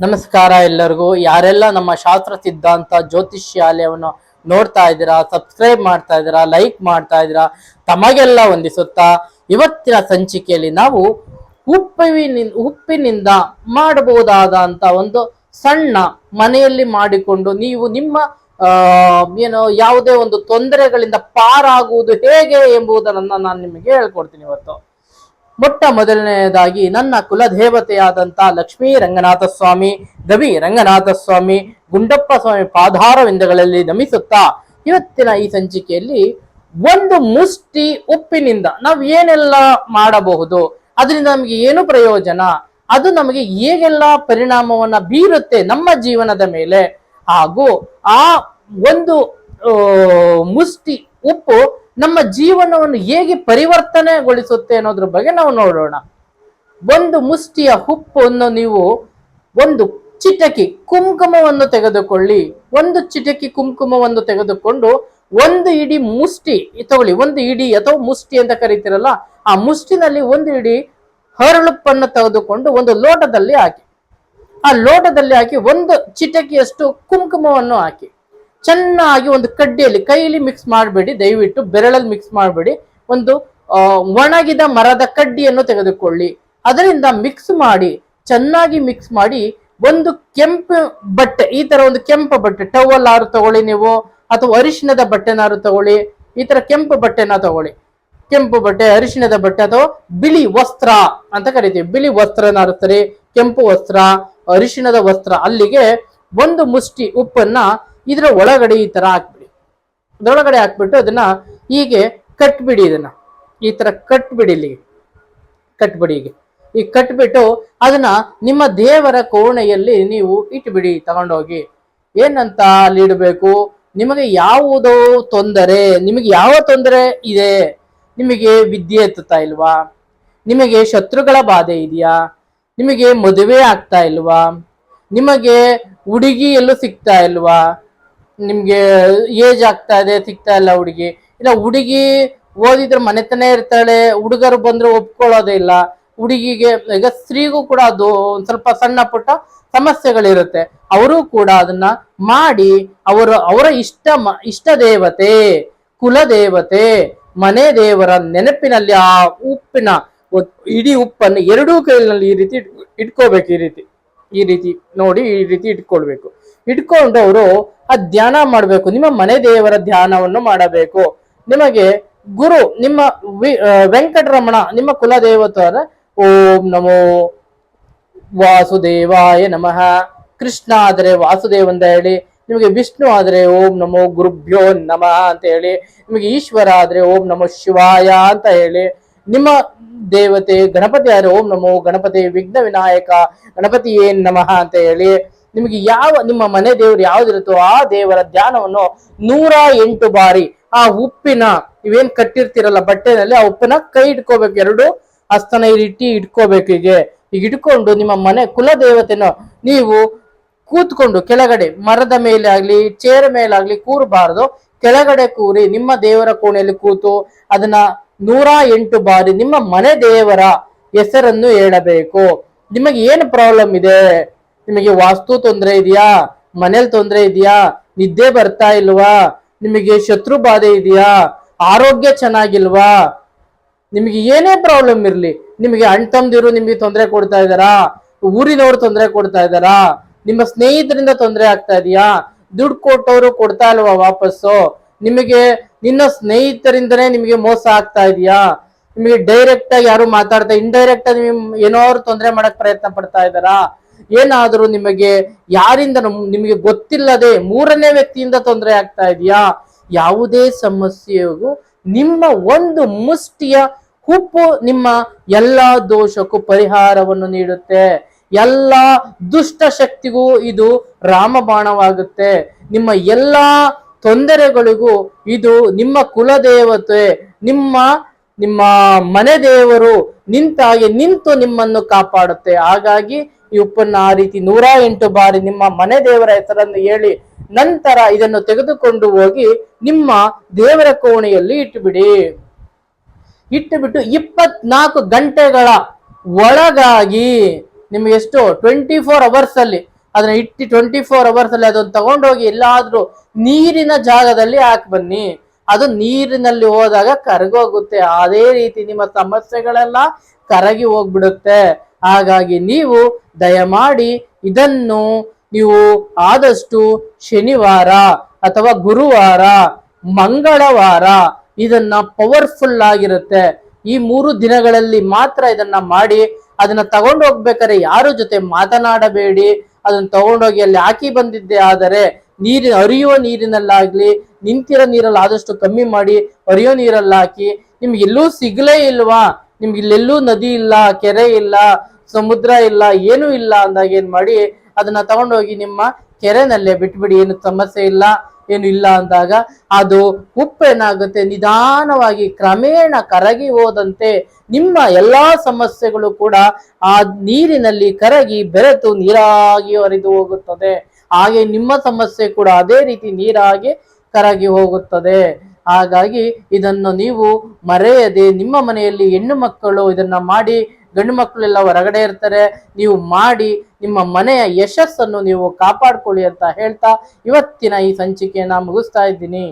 ನಮಸ್ಕಾರ ಎಲ್ಲರಿಗೂ. ಯಾರೆಲ್ಲ ನಮ್ಮ ಶಾಸ್ತ್ರ ಸಿದ್ಧಾಂತ ಜ್ಯೋತಿಷ್ಯಾಲಯವನ್ನು ನೋಡ್ತಾ ಇದ್ದೀರಾ, ಸಬ್ಸ್ಕ್ರೈಬ್ ಮಾಡ್ತಾ ಇದ್ದೀರಾ, ಲೈಕ್ ಮಾಡ್ತಾ ಇದ್ದೀರಾ, ತಮಗೆಲ್ಲ ವಂದಿಸುತ್ತಾ ಇವತ್ತಿನ ಸಂಚಿಕೆಯಲ್ಲಿ ನಾವು ಉಪ್ಪಿನಿಂದ ಮಾಡಬಹುದಾದಂತ ಒಂದು ಸಣ್ಣ ಮನೆಯಲ್ಲಿ ಮಾಡಿಕೊಂಡು ನೀವು ನಿಮ್ಮ ಯಾವುದೇ ಒಂದು ತೊಂದರೆಗಳಿಂದ ಪಾರಾಗುವುದು ಹೇಗೆ ಎಂಬುದನ್ನು ನಾನು ನಿಮಗೆ ಹೇಳ್ಕೊಡ್ತೀನಿ ಇವತ್ತು. ಮೊಟ್ಟ ಮೊದಲನೆಯದಾಗಿ ನನ್ನ ಕುಲದೇವತೆಯಾದಂತ ಲಕ್ಷ್ಮೀ ರಂಗನಾಥ ಸ್ವಾಮಿ, ಗವಿ ರಂಗನಾಥ ಸ್ವಾಮಿ, ಗುಂಡಪ್ಪ ಸ್ವಾಮಿ ಪಾದಾರವಿಂದಗಳಲ್ಲಿ ನಮಿಸುತ್ತಾ ಇವತ್ತಿನ ಈ ಸಂಚಿಕೆಯಲ್ಲಿ ಒಂದು ಮುಷ್ಟಿ ಉಪ್ಪಿನಿಂದ ನಾವು ಏನೆಲ್ಲ ಮಾಡಬಹುದು, ಅದರಿಂದ ನಮಗೆ ಏನು ಪ್ರಯೋಜನ, ಅದು ನಮಗೆ ಹೇಗೆಲ್ಲ ಪರಿಣಾಮವನ್ನ ಬೀರುತ್ತೆ ನಮ್ಮ ಜೀವನದ ಮೇಲೆ, ಹಾಗೂ ಆ ಒಂದು ಮುಷ್ಟಿ ಉಪ್ಪು ನಮ್ಮ ಜೀವನವನ್ನು ಹೇಗೆ ಪರಿವರ್ತನೆಗೊಳಿಸುತ್ತೆ ಅನ್ನೋದ್ರ ಬಗ್ಗೆ ನಾವು ನೋಡೋಣ. ಒಂದು ಮುಷ್ಟಿಯ ಉಪ್ಪನ್ನು ನೀವು ಒಂದು ಚಿಟಕಿ ಕುಂಕುಮವನ್ನು ತೆಗೆದುಕೊಳ್ಳಿ. ಒಂದು ಚಿಟಕಿ ಕುಂಕುಮವನ್ನು ತೆಗೆದುಕೊಂಡು ಒಂದು ಇಡೀ ಮುಷ್ಟಿ ತಗೊಳ್ಳಿ. ಒಂದು ಇಡೀ ಅಥವಾ ಮುಷ್ಟಿ ಅಂತ ಕರೀತಿರಲ್ಲ, ಆ ಮುಷ್ಟಿನಲ್ಲಿ ಒಂದು ಇಡೀ ಹರಳುಪ್ಪನ್ನು ತೆಗೆದುಕೊಂಡು ಒಂದು ಲೋಟದಲ್ಲಿ ಹಾಕಿ. ಆ ಲೋಟದಲ್ಲಿ ಹಾಕಿ ಒಂದು ಚಿಟಕಿಯಷ್ಟು ಕುಂಕುಮವನ್ನು ಹಾಕಿ. ಚೆನ್ನಾಗಿ ಒಂದು ಕಡ್ಡಿಯಲ್ಲಿ, ಕೈಯಲ್ಲಿ ಮಿಕ್ಸ್ ಮಾಡಬೇಡಿ, ದಯವಿಟ್ಟು ಬೆರಳಲ್ಲಿ ಮಿಕ್ಸ್ ಮಾಡಬೇಡಿ. ಒಂದು ಒಣಗಿದ ಮರದ ಕಡ್ಡಿಯನ್ನು ತೆಗೆದುಕೊಳ್ಳಿ. ಅದರಿಂದ ಮಿಕ್ಸ್ ಮಾಡಿ, ಚೆನ್ನಾಗಿ ಮಿಕ್ಸ್ ಮಾಡಿ ಒಂದು ಕೆಂಪು ಬಟ್ಟೆ, ಈ ತರ ಒಂದು ಕೆಂಪು ಬಟ್ಟೆ, ಟವಲ್ ಆರು ತಗೊಳ್ಳಿ ನೀವು, ಅಥವಾ ಅರಿಶಿಣದ ಬಟ್ಟೆನಾರು ತಗೊಳ್ಳಿ. ಈ ತರ ಕೆಂಪು ಬಟ್ಟೆನ ತಗೊಳ್ಳಿ. ಕೆಂಪು ಬಟ್ಟೆ, ಅರಿಶಿಣದ ಬಟ್ಟೆ ಅಥವಾ ಬಿಳಿ ವಸ್ತ್ರ ಅಂತ ಕರಿತೀವಿ. ಬಿಳಿ ವಸ್ತ್ರನಾರು ಸರಿ, ಕೆಂಪು ವಸ್ತ್ರ, ಅರಿಶಿಣದ ವಸ್ತ್ರ, ಅಲ್ಲಿಗೆ ಒಂದು ಮುಷ್ಟಿ ಉಪ್ಪನ್ನ ಇದರ ಒಳಗಡೆ ಈ ತರ ಹಾಕ್ಬಿಡಿ. ಇದರೊಳಗಡೆ ಹಾಕ್ಬಿಟ್ಟು ಅದನ್ನ ಹೀಗೆ ಕಟ್ಬಿಡಿ. ಇದನ್ನ ಈ ತರ ಕಟ್ಬಿಡಿ, ಇಲ್ಲಿಗೆ ಕಟ್ಬಿಡಿ. ಹೀಗೆ ಈಗ ಕಟ್ಬಿಟ್ಟು ಅದನ್ನ ನಿಮ್ಮ ದೇವರ ಕೋಣೆಯಲ್ಲಿ ನೀವು ಇಟ್ಬಿಡಿ. ತಗೊಂಡೋಗಿ ಏನಂತ ಅಲ್ಲಿ ಇಡಬೇಕು, ನಿಮಗೆ ಯಾವುದೋ ತೊಂದರೆ, ನಿಮಗೆ ಯಾವ ತೊಂದರೆ ಇದೆ, ನಿಮಗೆ ವಿದ್ಯೆ ಎತ್ತುತ್ತಾ ಇಲ್ವಾ, ನಿಮಗೆ ಶತ್ರುಗಳ ಬಾಧೆ ಇದೆಯಾ, ನಿಮಗೆ ಮದುವೆ ಆಗ್ತಾ ಇಲ್ವಾ, ನಿಮಗೆ ಹುಡುಗಿ ಎಲ್ಲೂ ಸಿಗ್ತಾ ಇಲ್ವಾ, ನಿಮ್ಗೆ ಏಜ್ ಆಗ್ತಾ ಇದೆ ಸಿಗ್ತಾ ಇಲ್ಲ ಹುಡುಗಿ, ಇಲ್ಲ ಹುಡುಗಿ ಓದಿದ್ರೆ ಮನೆತನೇ ಇರ್ತಾಳೆ, ಹುಡುಗರು ಬಂದ್ರೆ ಒಪ್ಕೊಳ್ಳೋದೇ ಇಲ್ಲ, ಹುಡುಗಿಗೆ ಈಗ ಸ್ತ್ರೀಗೂ ಕೂಡ ಅದು ಒಂದ್ ಸ್ವಲ್ಪ ಸಣ್ಣ ಪುಟ್ಟ ಸಮಸ್ಯೆಗಳಿರುತ್ತೆ, ಅವರು ಕೂಡ ಅದನ್ನ ಮಾಡಿ ಅವರ ಇಷ್ಟ ದೇವತೆ, ಕುಲದೇವತೆ, ಮನೆ ದೇವರ ನೆನಪಿನಲ್ಲಿ ಆ ಉಪ್ಪಿನ ಇಡೀ ಉಪ್ಪನ್ನು ಎರಡೂ ಕೈಯಲ್ಲಿ ಈ ರೀತಿ ಇಟ್ಕೋಬೇಕು. ಈ ರೀತಿ ನೋಡಿ, ಈ ರೀತಿ ಇಟ್ಕೊಳ್ಬೇಕು. ಇಟ್ಕೊಂಡು ಅವರು ಆ ಧ್ಯಾನ ಮಾಡಬೇಕು. ನಿಮ್ಮ ಮನೆ ದೇವರ ಧ್ಯಾನವನ್ನು ಮಾಡಬೇಕು. ನಿಮಗೆ ಗುರು ನಿಮ್ಮ ವೆಂಕಟರಮಣ ನಿಮ್ಮ ಕುಲದೇವತರ ಓಂ ನಮೋ ವಾಸುದೇವಾಯ ನಮಃ, ಕೃಷ್ಣ ಆದರೆ ವಾಸುದೇವ್ ಅಂತ ಹೇಳಿ, ನಿಮಗೆ ವಿಷ್ಣು ಆದರೆ ಓಂ ನಮೋ ಗುರುಭ್ಯೋ ನಮಃ ಅಂತ ಹೇಳಿ, ನಿಮಗೆ ಈಶ್ವರ ಆದರೆ ಓಂ ನಮೋ ಶಿವಾಯ ಅಂತ ಹೇಳಿ, ನಿಮ್ಮ ದೇವತೆ ಗಣಪತಿ ಆದರೆ ಓಂ ನಮೋ ಗಣಪತಿ ವಿಘ್ನ ವಿನಾಯಕ ಗಣಪತಿ ಏನ್ ನಮಃ ಅಂತ ಹೇಳಿ, ನಿಮಗೆ ನಿಮ್ಮ ಮನೆ ದೇವರು ಯಾವ್ದಿರುತ್ತೋ ಆ ದೇವರ ಧ್ಯಾನವನ್ನು 108 ಬಾರಿ ಆ ಉಪ್ಪಿನ ಇವೇನ್ ಕಟ್ಟಿರ್ತಿರಲ್ಲ ಬಟ್ಟೆನಲ್ಲಿ, ಆ ಉಪ್ಪಿನ ಕೈ ಇಟ್ಕೋಬೇಕು. ಎರಡು ಹಸ್ತನ ಇಟ್ಕೋಬೇಕು. ಈಗ ಇಟ್ಕೊಂಡು ನಿಮ್ಮ ಮನೆ ಕುಲದೇವತೆನ ನೀವು ಕೂತ್ಕೊಂಡು ಕೆಳಗಡೆ ಮರದ ಮೇಲೆ ಆಗ್ಲಿ ಚೇರ್ ಮೇಲಾಗ್ಲಿ ಕೂರಬಾರದು, ಕೆಳಗಡೆ ಕೂರಿ ನಿಮ್ಮ ದೇವರ ಕೋಣೆಯಲ್ಲಿ ಕೂತು ಅದನ್ನ 108 ಬಾರಿ ನಿಮ್ಮ ಮನೆ ದೇವರ ಹೆಸರನ್ನು ಹೇಳಬೇಕು. ನಿಮಗೆ ಏನು ಪ್ರಾಬ್ಲಮ್ ಇದೆ, ನಿಮಗೆ ವಾಸ್ತು ತೊಂದರೆ ಇದೆಯಾ, ಮನೇಲಿ ತೊಂದರೆ ಇದೆಯಾ, ನಿದ್ದೆ ಬರ್ತಾ ಇಲ್ವಾ, ನಿಮಗೆ ಶತ್ರು ಬಾಧೆ ಇದೆಯಾ, ಆರೋಗ್ಯ ಚೆನ್ನಾಗಿಲ್ವಾ, ನಿಮಗೆ ಏನೇ ಪ್ರಾಬ್ಲಮ್ ಇರ್ಲಿ, ನಿಮಗೆ ಅಣ್ತಂದಿರು ನಿಮಗೆ ತೊಂದರೆ ಕೊಡ್ತಾ ಇದ್ದಾರಾ, ಊರಿನವರು ತೊಂದರೆ ಕೊಡ್ತಾ ಇದ್ದಾರಾ, ನಿಮ್ಮ ಸ್ನೇಹಿತರಿಂದ ತೊಂದರೆ ಆಗ್ತಾ ಇದೆಯಾ, ದುಡ್ಡು ಕೊಟ್ಟವರು ಕೊಡ್ತಾ ಇಲ್ವಾ ವಾಪಸ್ಸು, ನಿಮಗೆ ನಿನ್ನ ಸ್ನೇಹಿತರಿಂದನೇ ನಿಮಗೆ ಮೋಸ ಆಗ್ತಾ ಇದೆಯಾ, ನಿಮಗೆ ಡೈರೆಕ್ಟ್ ಆಗಿ ಯಾರು ಮಾತಾಡ್ತಾ ಇಂಡೈರೆಕ್ಟ್ ಆಗಿ ಏನೋ ತೊಂದರೆ ಮಾಡಕ್ ಪ್ರಯತ್ನ ಪಡ್ತಾ ಇದ್ದಾರಾ, ಏನಾದ್ರೂ ನಿಮಗೆ ಯಾರಿಂದ ನಿಮಗೆ ಗೊತ್ತಿಲ್ಲದೆ ಮೂರನೇ ವ್ಯಕ್ತಿಯಿಂದ ತೊಂದರೆ ಆಗ್ತಾ ಇದೆಯಾ, ಯಾವುದೇ ಸಮಸ್ಯೆಗೂ ನಿಮ್ಮ ಒಂದು ಮುಷ್ಟಿಯ ಉಪ್ಪು ನಿಮ್ಮ ಎಲ್ಲಾ ದೋಷಕ್ಕೂ ಪರಿಹಾರವನ್ನು ನೀಡುತ್ತೆ. ಎಲ್ಲಾ ದುಷ್ಟ ಶಕ್ತಿಗೂ ಇದು ರಾಮಬಾಣವಾಗುತ್ತೆ. ನಿಮ್ಮ ಎಲ್ಲಾ ತೊಂದರೆಗಳಿಗೂ ಇದು ನಿಮ್ಮ ಕುಲದೇವತೆ, ನಿಮ್ಮ ಮನೆ ದೇವರು ನಿಂತು ನಿಮ್ಮನ್ನು ಕಾಪಾಡುತ್ತೆ. ಹಾಗಾಗಿ ಈ ಉಪ್ಪನ್ನ ಆ ರೀತಿ 108 ಬಾರಿ ನಿಮ್ಮ ಮನೆ ದೇವರ ಹೆಸರನ್ನು ಹೇಳಿ ನಂತರ ಇದನ್ನು ತೆಗೆದುಕೊಂಡು ಹೋಗಿ ನಿಮ್ಮ ದೇವರ ಕೋಣೆಯಲ್ಲಿ ಇಟ್ಟುಬಿಟ್ಟು 24 ಗಂಟೆಗಳ ಒಳಗಾಗಿ ನಿಮಗೆ ಎಷ್ಟು 24 ಅವರ್ಸ್ ಅಲ್ಲಿ ಅದನ್ನ ಇಟ್ಟು 24 hours ಅಲ್ಲಿ ಅದನ್ನ ತಗೊಂಡೋಗಿ ಎಲ್ಲಾದ್ರೂ ನೀರಿನ ಜಾಗದಲ್ಲಿ ಹಾಕಿ ಬನ್ನಿ. ಅದು ನೀರಿನಲ್ಲಿ ಹೋದಾಗ ಕರಗೋಗುತ್ತೆ. ಅದೇ ರೀತಿ ನಿಮ್ಮ ಸಮಸ್ಯೆಗಳೆಲ್ಲ ಕರಗಿ ಹೋಗ್ಬಿಡುತ್ತೆ. ಹಾಗಾಗಿ ನೀವು ದಯಮಾಡಿ ಇದನ್ನು ನೀವು ಆದಷ್ಟು ಶನಿವಾರ ಅಥವಾ ಗುರುವಾರ, ಮಂಗಳವಾರ ಇದನ್ನ ಪವರ್ಫುಲ್ ಆಗಿರುತ್ತೆ. ಈ 3 ದಿನಗಳಲ್ಲಿ ಮಾತ್ರ ಇದನ್ನ ಮಾಡಿ. ಅದನ್ನ ತಗೊಂಡು ಹೋಗ್ಬೇಕಾದ್ರೆ ಯಾರ ಜೊತೆ ಮಾತನಾಡಬೇಡಿ. ಅದನ್ನ ತಗೊಂಡೋಗಿ ಅಲ್ಲಿ ಹಾಕಿ ಬಂದಿದ್ದೆ ಆದರೆ ಹರಿಯುವ ನೀರಿನಲ್ಲಾಗ್ಲಿ, ನಿಂತಿರೋ ನೀರಲ್ಲಿ ಆದಷ್ಟು ಕಮ್ಮಿ ಮಾಡಿ ಹರಿಯೋ ನೀರಲ್ಲಿ ಹಾಕಿ. ನಿಮ್ಗೆ ಎಲ್ಲೂ ಸಿಗ್ಲೇ ಇಲ್ವಾ, ನಿಮ್ಗೆ ಇಲ್ಲೆಲ್ಲೂ ನದಿ ಇಲ್ಲ, ಕೆರೆ ಇಲ್ಲ, ಸಮುದ್ರ ಇಲ್ಲ, ಏನೂ ಇಲ್ಲ ಅಂದಾಗ ಏನ್ ಮಾಡಿ, ಅದನ್ನ ತಗೊಂಡೋಗಿ ನಿಮ್ಮ ಕೆರೆನಲ್ಲೇ ಬಿಟ್ಬಿಡಿ. ಏನು ಸಮಸ್ಯೆ ಇಲ್ಲ, ಏನು ಇಲ್ಲ ಅಂದಾಗ ಅದು ಉಪ್ಪೇನಾಗುತ್ತೆ, ನಿಧಾನವಾಗಿ ಕ್ರಮೇಣ ಕರಗಿ ಹೋದಂತೆ ನಿಮ್ಮ ಎಲ್ಲಾ ಸಮಸ್ಯೆಗಳು ಕೂಡ ಆ ನೀರಿನಲ್ಲಿ ಕರಗಿ ಬೆರೆತು ನೀರಾಗಿ ಹರಿದು ಹೋಗುತ್ತದೆ. ಹಾಗೆ ನಿಮ್ಮ ಸಮಸ್ಯೆ ಕೂಡ ಅದೇ ರೀತಿ ನೀರಾಗಿ ಕರಗಿ ಹೋಗುತ್ತದೆ. ಹಾಗಾಗಿ ಇದನ್ನು ನೀವು ಮರೆಯದೆ, ನಿಮ್ಮ ಮನೆಯಲ್ಲಿ ಹೆಣ್ಣು ಮಕ್ಕಳು ಇದನ್ನ ಮಾಡಿ, ಗಂಡು ಮಕ್ಕಳೆಲ್ಲ ಹೊರಗಡೆ ಇರ್ತಾರೆ, ನೀವು ಮಾಡಿ ನಿಮ್ಮ ಮನೆಯ ಯಶಸ್ಸನ್ನು ನೀವು ಕಾಪಾಡ್ಕೊಳ್ಳಿ ಅಂತ ಹೇಳ್ತಾ ಇವತ್ತಿನ ಈ ಸಂಚಿಕೆಯನ್ನ ಮುಗಿಸ್ತಾ ಇದ್ದೀನಿ.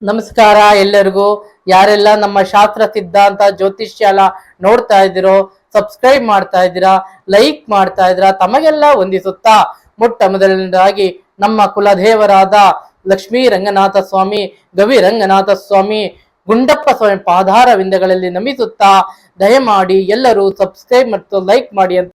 ನಮಸ್ಕಾರ ಎಲ್ಲರಿಗೂ. ಯಾರೆಲ್ಲ ನಮ್ಮ ಶಾಸ್ತ್ರ ಸಿದ್ಧಾಂತ ಜ್ಯೋತಿಷ್ಯಾಲ ನೋಡ್ತಾ ಇದ್ದೀರೋ, ಸಬ್ಸ್ಕ್ರೈಬ್ ಮಾಡ್ತಾ ಇದ್ದೀರಾ, ಲೈಕ್ ಮಾಡ್ತಾ ಇದ್ದೀರಾ, ತಮಗೆಲ್ಲ ವಂದಿಸುತ್ತಾ ಮೊಟ್ಟ ಮೊದಲನೇದಾಗಿ ನಮ್ಮ ಕುಲದೇವರಾದ ಲಕ್ಷ್ಮೀ ರಂಗನಾಥ ಸ್ವಾಮಿ, ಗವಿ ರಂಗನಾಥ ಸ್ವಾಮಿ, ಗುಂಡಪ್ಪ ಸ್ವಾಮಿ ಪಾದಾರ ವಿಂದಗಳಲ್ಲಿ ನಮಿಸುತ್ತಾ ದಯಮಾಡಿ ಎಲ್ಲರೂ ಸಬ್ಸ್ಕ್ರೈಬ್ ಮತ್ತು ಲೈಕ್ ಮಾಡಿ ಅಂತ